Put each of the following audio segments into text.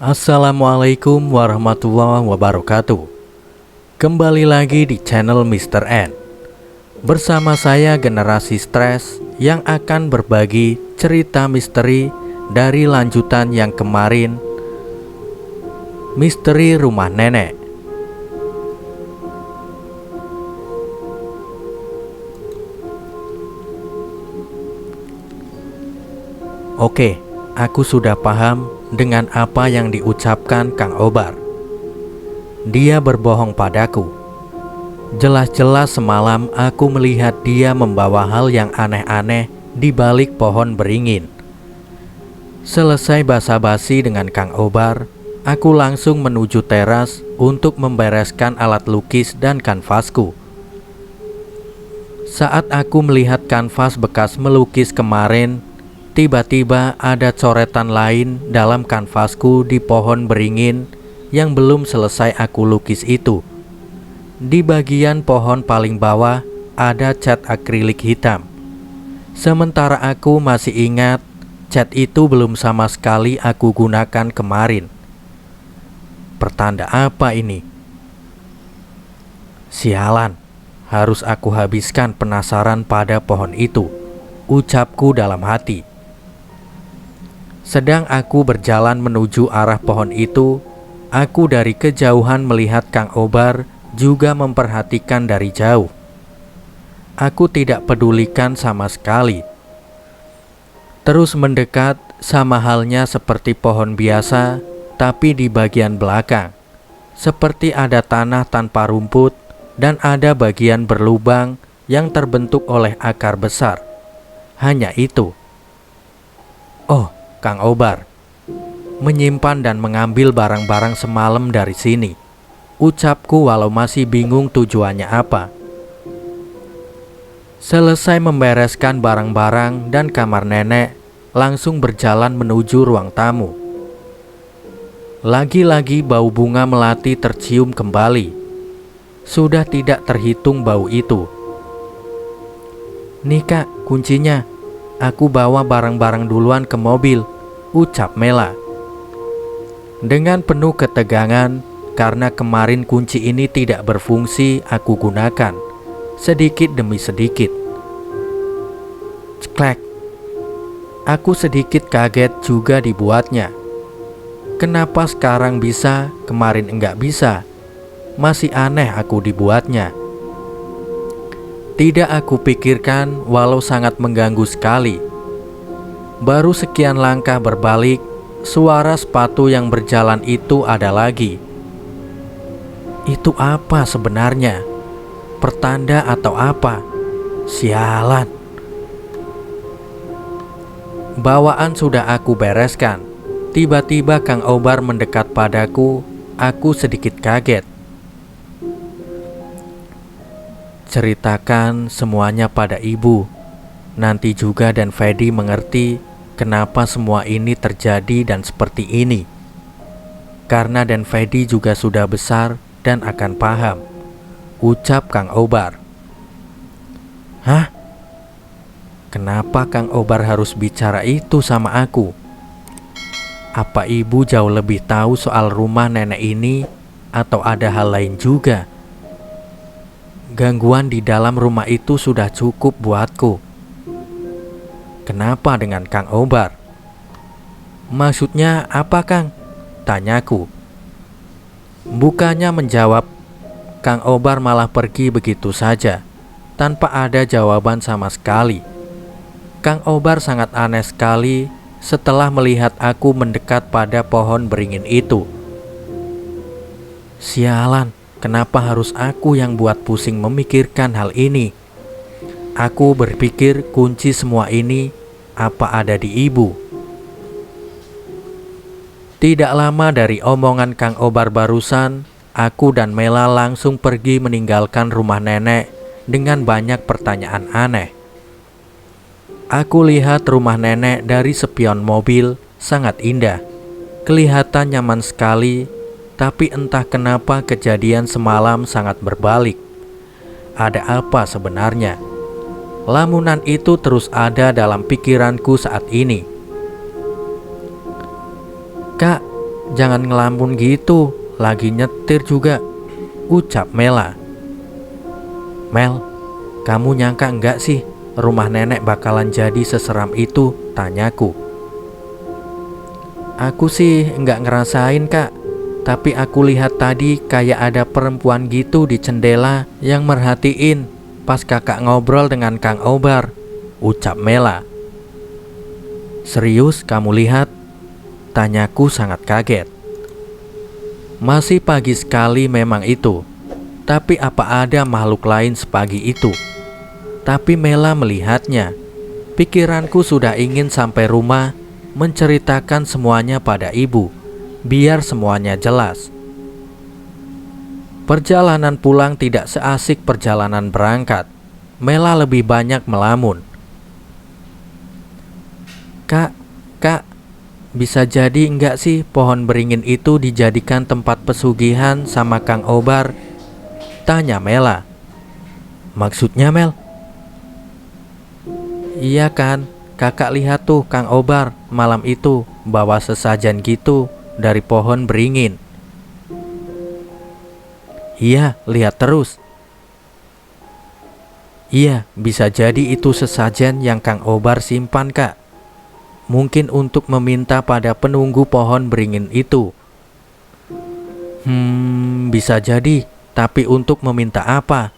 Assalamualaikum warahmatullahi wabarakatuh. Kembali lagi di channel Mr. N. Bersama saya Generasi Stres yang akan berbagi cerita misteri dari lanjutan yang kemarin, Misteri Rumah Nenek. Oke, aku sudah paham dengan apa yang diucapkan Kang Obar. Dia berbohong padaku. Jelas-jelas semalam aku melihat dia membawa hal yang aneh-aneh di balik pohon beringin. Selesai basa-basi dengan Kang Obar, aku langsung menuju teras untuk membereskan alat lukis dan kanvasku. Saat aku melihat kanvas bekas melukis kemarin, tiba-tiba ada coretan lain dalam kanvasku di pohon beringin yang belum selesai aku lukis itu. Di bagian pohon paling bawah ada cat akrilik hitam. Sementara aku masih ingat cat itu belum sama sekali aku gunakan kemarin. Pertanda apa ini? Sialan, harus aku habiskan penasaran pada pohon itu, ucapku dalam hati. Sedang aku berjalan menuju arah pohon itu, aku dari kejauhan melihat Kang Obar juga memperhatikan dari jauh. Aku tidak pedulikan sama sekali. Terus mendekat sama halnya seperti pohon biasa, tapi di bagian belakang. Seperti ada tanah tanpa rumput dan ada bagian berlubang yang terbentuk oleh akar besar. Hanya itu. Oh, Kang Obar menyimpan dan mengambil barang-barang semalam dari sini, ucapku walau masih bingung tujuannya apa. Selesai membereskan barang-barang dan kamar nenek, langsung berjalan menuju ruang tamu. Lagi-lagi bau bunga melati tercium kembali. Sudah tidak terhitung bau itu. Nih Kak, kuncinya. Aku bawa barang-barang duluan ke mobil, ucap Mela. Dengan penuh ketegangan, karena kemarin kunci ini tidak berfungsi aku gunakan, sedikit demi sedikit. Ceklek. Aku sedikit kaget juga dibuatnya. Kenapa sekarang bisa, kemarin enggak bisa? Masih aneh aku dibuatnya. Tidak aku pikirkan walau sangat mengganggu sekali. Baru sekian langkah berbalik, suara sepatu yang berjalan itu ada lagi. Itu apa sebenarnya? Pertanda atau apa? Sialan. Bawaan sudah aku bereskan. Tiba-tiba Kang Obar mendekat padaku. Aku sedikit kaget. Ceritakan semuanya pada ibu. Nanti juga dan Fedi mengerti kenapa semua ini terjadi dan seperti ini. Karena dan Fedi juga sudah besar dan akan paham, ucap Kang Obar. Hah? Kenapa Kang Obar harus bicara itu sama aku? Apa ibu jauh lebih tahu soal rumah nenek ini atau ada hal lain juga? Gangguan di dalam rumah itu sudah cukup buatku. Kenapa dengan Kang Obar? Maksudnya apa Kang? Tanyaku. Bukannya menjawab, Kang Obar malah pergi begitu saja, tanpa ada jawaban sama sekali. Kang Obar sangat aneh sekali setelah melihat aku mendekat pada pohon beringin itu. Sialan. Kenapa harus aku yang buat pusing memikirkan hal ini? Aku berpikir kunci semua ini apa ada di ibu. Tidak lama dari omongan Kang Obar barusan, aku dan Mela langsung pergi meninggalkan rumah nenek dengan banyak pertanyaan aneh. Aku lihat rumah nenek dari spion mobil sangat indah. Kelihatan nyaman sekali. Tapi entah kenapa kejadian semalam sangat berbalik. Ada apa sebenarnya? Lamunan itu terus ada dalam pikiranku saat ini. "Kak, jangan ngelamun gitu, lagi nyetir juga," ucap Mela. "Mel, kamu nyangka enggak sih rumah nenek bakalan jadi seseram itu?" tanyaku. "Aku sih enggak ngerasain, Kak. Tapi aku lihat tadi kayak ada perempuan gitu di jendela yang merhatiin pas kakak ngobrol dengan Kang Obar," ucap Mela. "Serius kamu lihat?" tanyaku sangat kaget. Masih pagi sekali memang itu. Tapi apa ada makhluk lain sepagi itu? Tapi Mela melihatnya. Pikiranku sudah ingin sampai rumah menceritakan semuanya pada ibu, biar semuanya jelas. Perjalanan pulang tidak seasik perjalanan berangkat. Mela lebih banyak melamun. "Kak, bisa jadi enggak sih pohon beringin itu dijadikan tempat pesugihan sama Kang Obar?" tanya Mela. "Maksudnya, Mel?" "Iya kan, kakak lihat tuh Kang Obar malam itu bawa sesajen gitu dari pohon beringin." "Iya, lihat terus." "Iya, bisa jadi itu sesajen yang Kang Obar simpan, Kak. Mungkin untuk meminta pada penunggu pohon beringin itu." Bisa jadi, tapi untuk meminta apa?"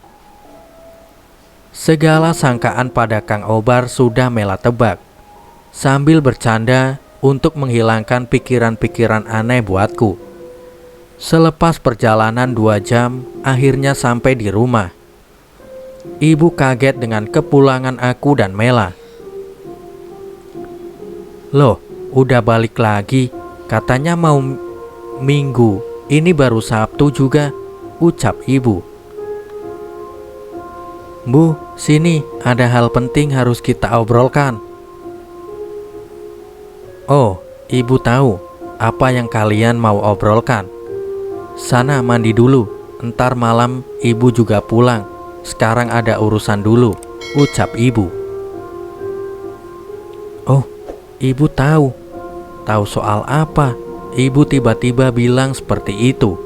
Segala sangkaan pada Kang Obar sudah Mela tebak. Sambil bercanda untuk menghilangkan pikiran-pikiran aneh buatku. Selepas perjalanan 2 jam, akhirnya sampai di rumah. Ibu kaget dengan kepulangan aku dan Mela. "Loh, udah balik lagi? Katanya mau Minggu, ini baru Sabtu juga," ucap ibu. "Bu, sini ada hal penting harus kita obrolkan." "Oh, ibu tahu apa yang kalian mau obrolkan. Sana mandi dulu, entar malam ibu juga pulang. Sekarang ada urusan dulu," ucap ibu. "Oh, ibu tahu? Tahu soal apa?" Ibu tiba-tiba bilang seperti itu.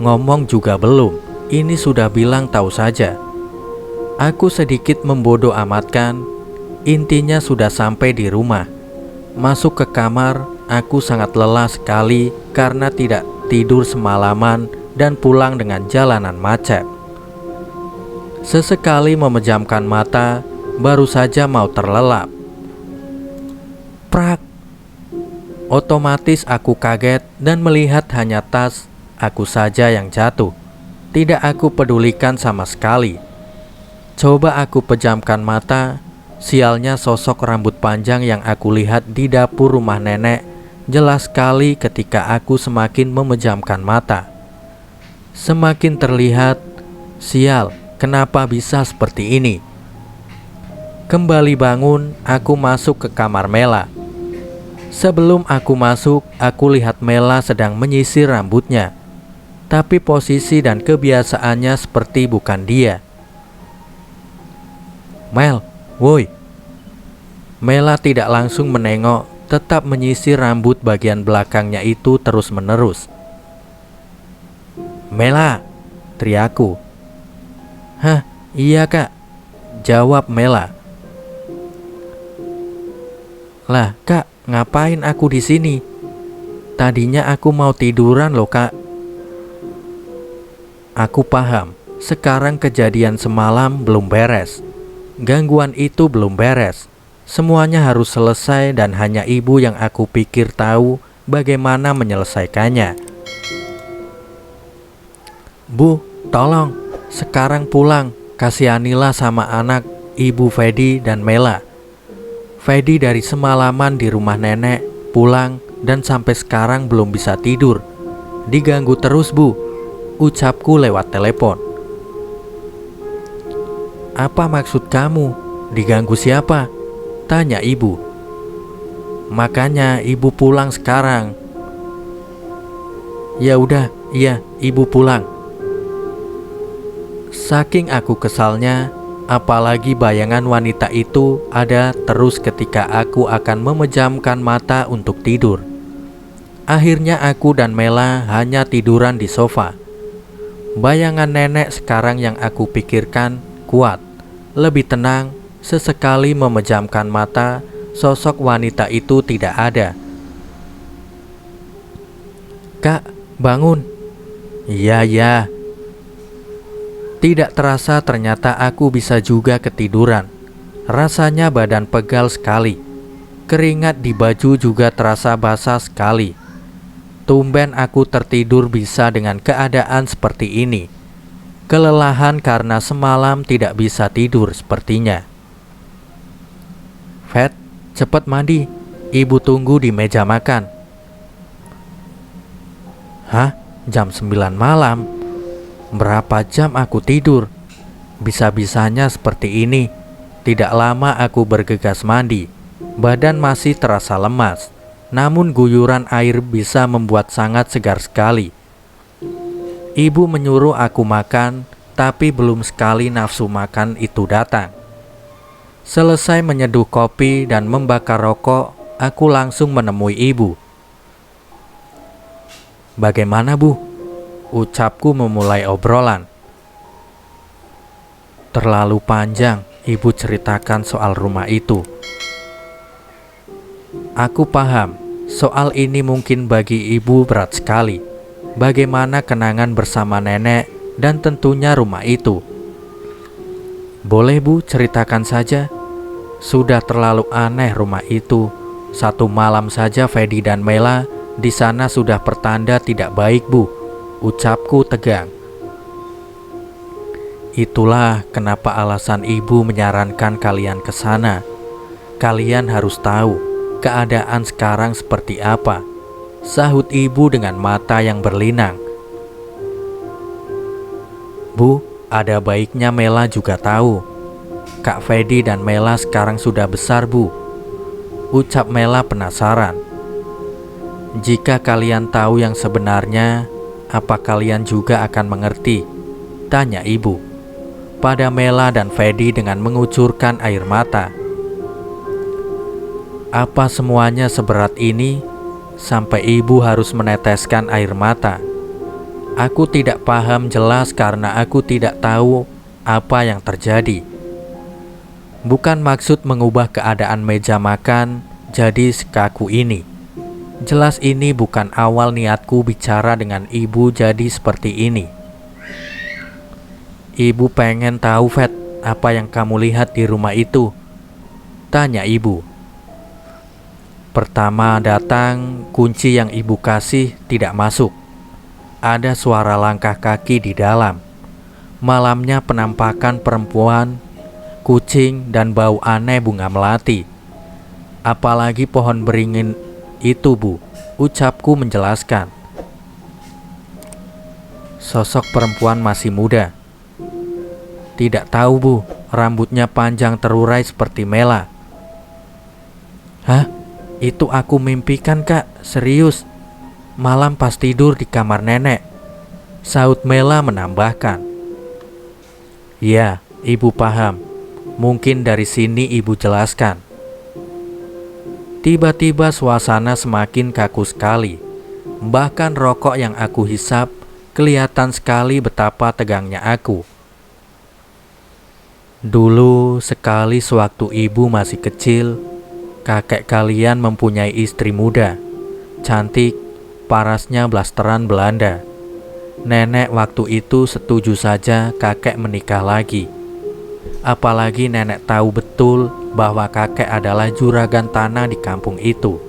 Ngomong juga belum, ini sudah bilang tahu saja. Aku sedikit membodoh amatkan. Intinya sudah sampai di rumah. Masuk ke kamar, aku sangat lelah sekali karena tidak tidur semalaman dan pulang dengan jalanan macet. Sesekali memejamkan mata, baru saja mau terlelap. Prak! Otomatis aku kaget dan melihat hanya tas aku saja yang jatuh. Tidak aku pedulikan sama sekali. Coba aku pejamkan mata, sialnya sosok rambut panjang yang aku lihat di dapur rumah nenek jelas sekali ketika aku semakin memejamkan mata. Semakin terlihat, sial, kenapa bisa seperti ini? Kembali bangun, aku masuk ke kamar Mela. Sebelum aku masuk, aku lihat Mela sedang menyisir rambutnya. Tapi posisi dan kebiasaannya seperti bukan dia. "Mel, woi." Mela tidak langsung menengok, tetap menyisir rambut bagian belakangnya itu terus-menerus. "Mela," teriakku. "Hah, iya kak," jawab Mela. "Lah kak, ngapain aku di sini? Tadinya aku mau tiduran loh kak." Aku paham, sekarang kejadian semalam belum beres. Gangguan itu belum beres. Semuanya harus selesai dan hanya ibu yang aku pikir tahu bagaimana menyelesaikannya. "Bu, tolong, sekarang pulang. Kasihanilah sama anak, Ibu Fedi dan Mela. Fedi dari semalaman di rumah nenek, pulang dan sampai sekarang belum bisa tidur. Diganggu terus bu," ucapku lewat telepon. "Apa maksud kamu? Diganggu siapa?" tanya ibu. "Makanya ibu pulang sekarang." "Ya udah, iya, ibu pulang." Saking aku kesalnya, apalagi bayangan wanita itu ada terus ketika aku akan memejamkan mata untuk tidur. Akhirnya aku dan Mela hanya tiduran di sofa. Bayangan nenek sekarang yang aku pikirkan kuat, lebih tenang. Sesekali memejamkan mata, sosok wanita itu tidak ada. "Kak, bangun." "Iya, ya." Tidak terasa ternyata aku bisa juga ketiduran. Rasanya badan pegal sekali. Keringat di baju juga terasa basah sekali. Tumben aku tertidur bisa dengan keadaan seperti ini. Kelelahan karena semalam tidak bisa tidur sepertinya. "Fet, cepat mandi. Ibu tunggu di meja makan." "Hah? Jam 9 malam? Berapa jam aku tidur? Bisa-bisanya seperti ini." Tidak lama aku bergegas mandi. Badan masih terasa lemas, namun guyuran air bisa membuat sangat segar sekali. Ibu menyuruh aku makan, tapi belum sekali nafsu makan itu datang. Selesai menyeduh kopi dan membakar rokok, aku langsung menemui ibu. "Bagaimana, Bu?" ucapku memulai obrolan. Terlalu panjang ibu ceritakan soal rumah itu. Aku paham, soal ini mungkin bagi ibu berat sekali. Bagaimana kenangan bersama nenek dan tentunya rumah itu. "Boleh, Bu, ceritakan saja." Sudah terlalu aneh rumah itu. Satu malam saja Fedi dan Mela di sana sudah pertanda tidak baik, Bu, ucapku tegang. "Itulah kenapa alasan ibu menyarankan kalian ke sana. Kalian harus tahu keadaan sekarang seperti apa," sahut ibu dengan mata yang berlinang. "Bu, ada baiknya Mela juga tahu. Kak Fedi dan Mela sekarang sudah besar, Bu," ucap Mela penasaran. "Jika kalian tahu yang sebenarnya, apa kalian juga akan mengerti?" tanya ibu pada Mela dan Fedi dengan mengucurkan air mata. Apa semuanya seberat ini sampai ibu harus meneteskan air mata? Aku tidak paham jelas karena aku tidak tahu apa yang terjadi. Bukan maksud mengubah keadaan meja makan jadi sekaku ini. Jelas ini bukan awal niatku bicara dengan ibu jadi seperti ini. "Ibu pengen tahu, Fet, apa yang kamu lihat di rumah itu?" tanya ibu. "Pertama datang, kunci yang ibu kasih tidak masuk. Ada suara langkah kaki di dalam. Malamnya penampakan perempuan, kucing, dan bau aneh bunga melati. Apalagi pohon beringin itu, Bu," ucapku menjelaskan. Sosok perempuan masih muda. "Tidak tahu, Bu, rambutnya panjang terurai seperti Mela." "Hah? Itu aku mimpikan, Kak, serius. Malam pas tidur di kamar nenek," sahut Mela menambahkan. "Ya, ibu paham. Mungkin dari sini ibu jelaskan." Tiba-tiba suasana semakin kaku sekali. Bahkan rokok yang aku hisap kelihatan sekali betapa tegangnya aku. "Dulu sekali sewaktu ibu masih kecil, kakek kalian mempunyai istri muda, cantik, parasnya blasteran Belanda. Nenek waktu itu setuju saja kakek menikah lagi. Apalagi nenek tahu betul bahwa kakek adalah juragan tanah di kampung itu.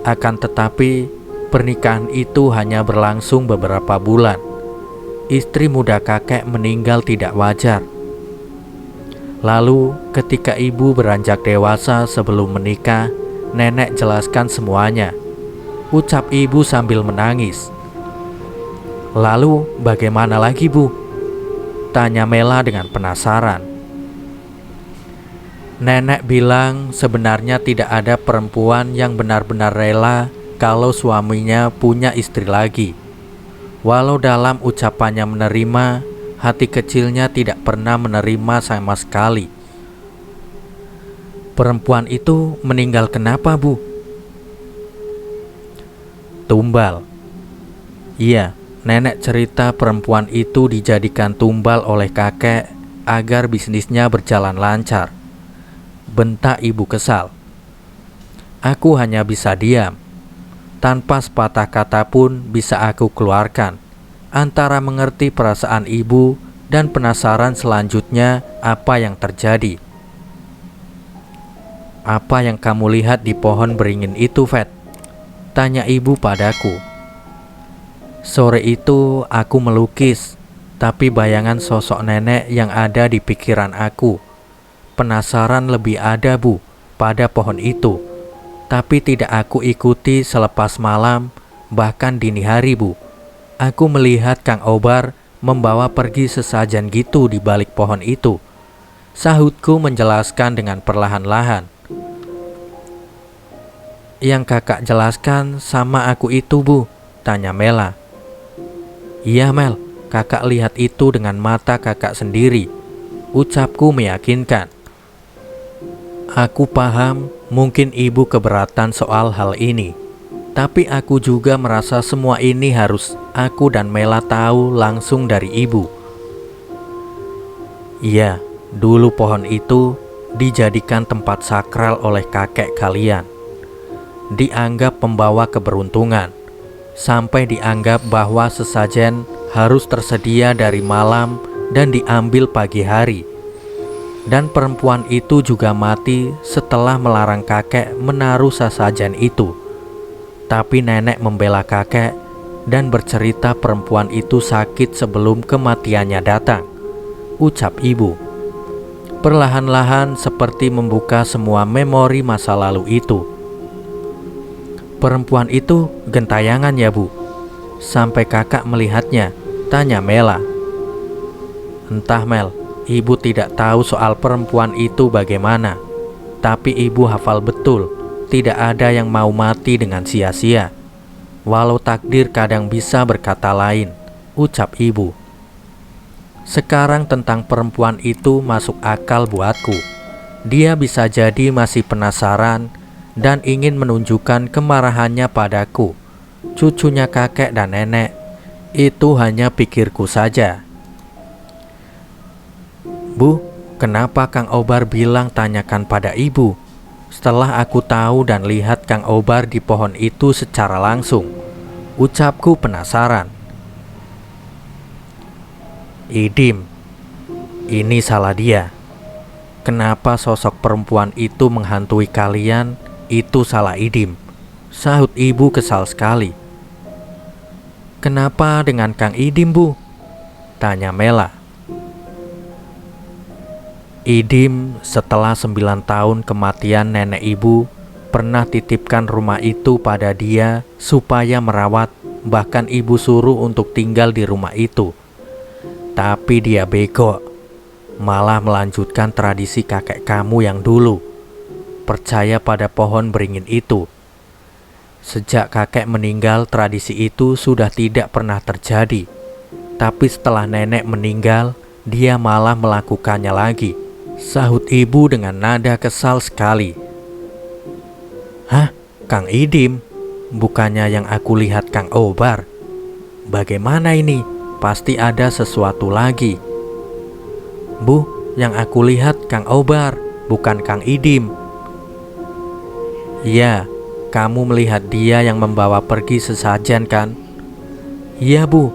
Akan tetapi pernikahan itu hanya berlangsung beberapa bulan. Istri muda kakek meninggal tidak wajar. Lalu ketika ibu beranjak dewasa sebelum menikah, nenek jelaskan semuanya," ucap ibu sambil menangis. "Lalu bagaimana lagi, Bu?" tanya Mela dengan penasaran. "Nenek bilang sebenarnya tidak ada perempuan yang benar-benar rela kalau suaminya punya istri lagi. Walau dalam ucapannya menerima, hati kecilnya tidak pernah menerima sama sekali." "Perempuan itu meninggal kenapa, Bu?" Tumbal. Iya, nenek cerita perempuan itu dijadikan tumbal oleh kakek agar bisnisnya berjalan lancar. Bentak ibu kesal. Aku hanya bisa diam. Tanpa sepatah kata pun bisa aku keluarkan, antara mengerti perasaan ibu dan penasaran selanjutnya apa yang terjadi. "Apa yang kamu lihat di pohon beringin itu, Fat?" tanya ibu padaku. "Sore itu aku melukis, tapi bayangan sosok nenek yang ada di pikiran aku. Penasaran lebih ada, Bu, pada pohon itu. Tapi tidak aku ikuti selepas malam, bahkan dini hari, Bu. Aku melihat Kang Obar membawa pergi sesajen gitu di balik pohon itu," sahutku menjelaskan dengan perlahan-lahan. "Yang kakak jelaskan sama aku itu, Bu?" tanya Mela. "Iya, Mel, kakak lihat itu dengan mata kakak sendiri," ucapku meyakinkan. Aku paham mungkin ibu keberatan soal hal ini, tapi aku juga merasa semua ini harus aku dan Mela tahu langsung dari ibu. "Iya, dulu pohon itu dijadikan tempat sakral oleh kakek kalian. Dianggap pembawa keberuntungan, sampai dianggap bahwa sesajen harus tersedia dari malam dan diambil pagi hari. Dan perempuan itu juga mati setelah melarang kakek menaruh sesajen itu. Tapi nenek membela kakek dan bercerita perempuan itu sakit sebelum kematiannya datang," ucap ibu. Perlahan-lahan seperti membuka semua memori masa lalu itu. "Perempuan itu gentayangan ya, Bu? Sampai kakak melihatnya?" tanya Mela. "Entah, Mel, ibu tidak tahu soal perempuan itu bagaimana. Tapi ibu hafal betul, tidak ada yang mau mati dengan sia-sia. Walau takdir kadang bisa berkata lain," ucap ibu. Sekarang tentang perempuan itu masuk akal buatku. Dia bisa jadi masih penasaran dan ingin menunjukkan kemarahannya padaku, cucunya kakek dan nenek. Itu hanya pikirku saja. "Bu, kenapa Kang Obar bilang tanyakan pada ibu? Setelah aku tahu dan lihat Kang Obar di pohon itu secara langsung," ucapku penasaran. "Idim, ini salah dia. Kenapa sosok perempuan itu menghantui kalian? Itu salah Idim," sahut ibu kesal sekali. "Kenapa dengan Kang Idim, Bu?" tanya Mela. "Idim setelah 9 tahun kematian nenek ibu pernah titipkan rumah itu pada dia supaya merawat, bahkan ibu suruh untuk tinggal di rumah itu. Tapi dia bego, malah melanjutkan tradisi kakek kamu yang dulu, percaya pada pohon beringin itu. Sejak kakek meninggal, tradisi itu sudah tidak pernah terjadi. Tapi setelah nenek meninggal, dia malah melakukannya lagi," sahut ibu dengan nada kesal sekali. "Hah? Kang Idim? Bukannya yang aku lihat Kang Obar? Bagaimana ini? Pasti ada sesuatu lagi." "Bu, yang aku lihat Kang Obar, bukan Kang Idim." "Iya, kamu melihat dia yang membawa pergi sesajen kan?" "Iya, Bu.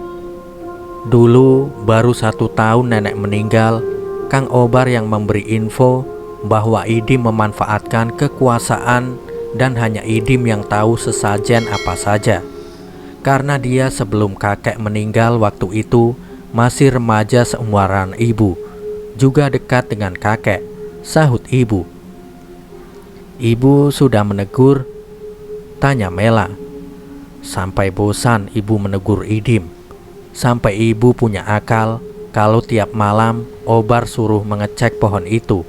Dulu baru 1 tahun nenek meninggal, Kang Obar yang memberi info bahwa Idim memanfaatkan kekuasaan dan hanya Idim yang tahu sesajen apa saja. Karena dia sebelum kakek meninggal waktu itu masih remaja seumuran ibu, juga dekat dengan kakek," sahut ibu. "Ibu sudah menegur?" tanya Mela. Sampai bosan ibu menegur Idim. Sampai ibu punya akal kalau tiap malam Obar suruh mengecek pohon itu.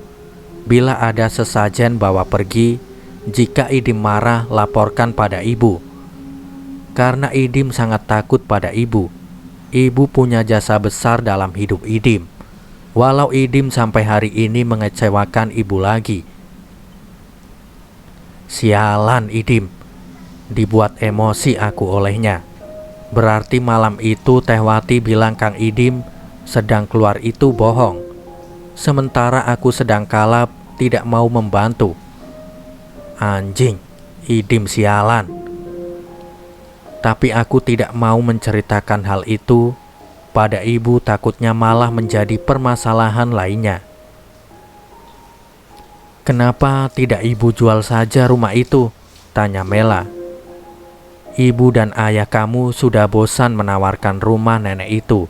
Bila ada sesajen bawa pergi, jika Idim marah laporkan pada ibu. Karena Idim sangat takut pada ibu. Ibu punya jasa besar dalam hidup Idim, walau Idim sampai hari ini mengecewakan ibu lagi." "Sialan Idim, Dibuat emosi aku olehnya. Berarti malam itu Tehwati bilang Kang Idim sedang keluar itu bohong. Sementara aku sedang kalap tidak mau membantu. Anjing, Idim sialan. Tapi aku tidak mau menceritakan hal itu pada ibu, takutnya malah menjadi permasalahan lainnya. Kenapa tidak ibu jual saja rumah itu? Tanya Mela. Ibu dan ayah kamu sudah bosan menawarkan rumah nenek itu.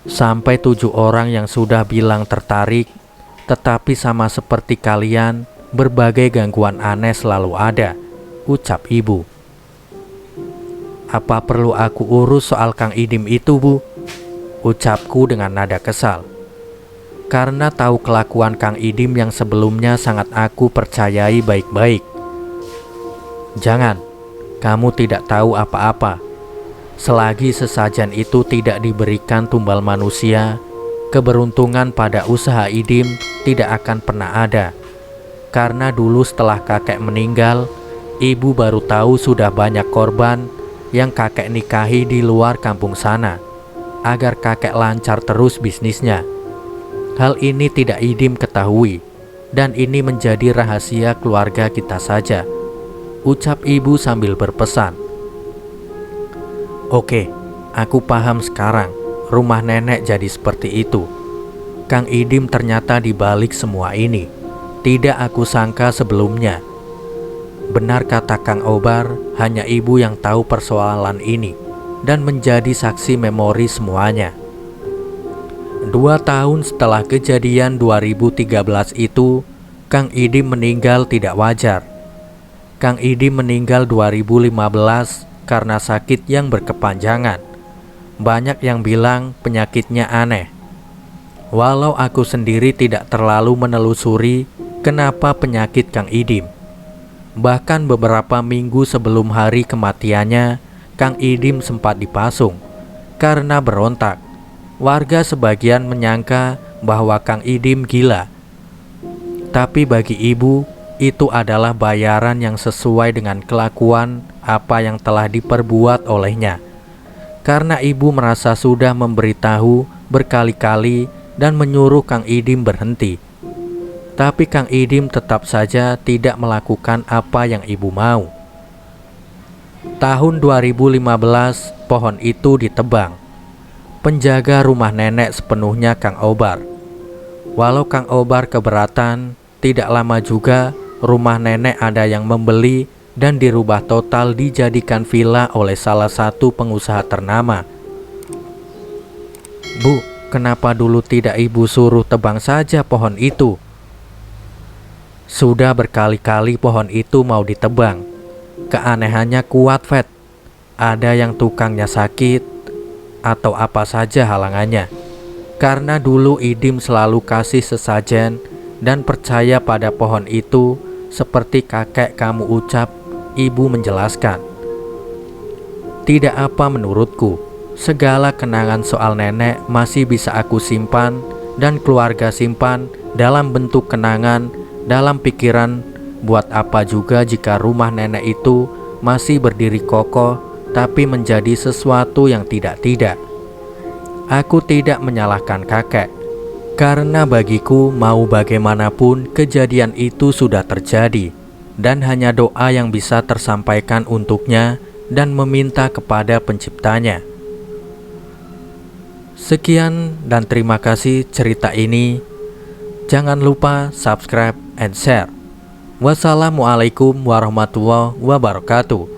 Sampai 7 orang yang sudah bilang tertarik, tetapi sama seperti kalian, berbagai gangguan aneh selalu ada, ucap ibu. Apa perlu aku urus soal Kang Idim itu, Bu? Ucapku dengan nada kesal. Karena tahu kelakuan Kang Idim yang sebelumnya sangat aku percayai baik-baik. Jangan, kamu tidak tahu apa-apa. Selagi sesajen itu tidak diberikan tumbal manusia, keberuntungan pada usaha Idim tidak akan pernah ada. Karena dulu setelah kakek meninggal, ibu baru tahu sudah banyak korban yang kakek nikahi di luar kampung sana, agar kakek lancar terus bisnisnya. Hal ini tidak Idim ketahui, dan ini menjadi rahasia keluarga kita saja, ucap ibu sambil berpesan. Oke, aku paham sekarang. Rumah nenek jadi seperti itu. Kang Idim ternyata dibalik semua ini. Tidak aku sangka sebelumnya. Benar kata Kang Obar, hanya ibu yang tahu persoalan ini dan menjadi saksi memori semuanya. 2 tahun setelah kejadian 2013 itu, Kang Idim meninggal tidak wajar. Kang Idim meninggal 2015 karena sakit yang berkepanjangan. Banyak yang bilang penyakitnya aneh. Walau aku sendiri tidak terlalu menelusuri kenapa penyakit Kang Idim. Bahkan beberapa minggu sebelum hari kematiannya, Kang Idim sempat dipasung karena berontak. Warga sebagian menyangka bahwa Kang Idim gila. Tapi bagi ibu, itu adalah bayaran yang sesuai dengan kelakuan apa yang telah diperbuat olehnya. Karena ibu merasa sudah memberitahu berkali-kali dan menyuruh Kang Idim berhenti. Tapi Kang Idim tetap saja tidak melakukan apa yang ibu mau. Tahun 2015, pohon itu ditebang. Penjaga rumah nenek sepenuhnya Kang Obar. Walau Kang Obar keberatan, tidak lama juga rumah nenek ada yang membeli dan dirubah total dijadikan villa oleh salah satu pengusaha ternama. Bu, kenapa dulu tidak ibu suruh tebang saja pohon itu? Sudah berkali-kali pohon itu mau ditebang. Keanehannya kuat, Vet. Ada yang tukangnya sakit atau apa saja halangannya. Karena dulu Idim selalu kasih sesajen dan percaya pada pohon itu, seperti kakek kamu ucap, ibu menjelaskan. Tidak apa menurutku, segala kenangan soal nenek masih bisa aku simpan dan keluarga simpan dalam bentuk kenangan dalam pikiran. Buat apa juga jika rumah nenek itu masih berdiri kokoh tapi menjadi sesuatu yang tidak-tidak. Aku tidak menyalahkan kakek, karena bagiku mau bagaimanapun kejadian itu sudah terjadi, dan hanya doa yang bisa tersampaikan untuknya dan meminta kepada penciptanya. Sekian dan terima kasih cerita ini. Jangan lupa subscribe and share. Wassalamualaikum warahmatullahi wabarakatuh.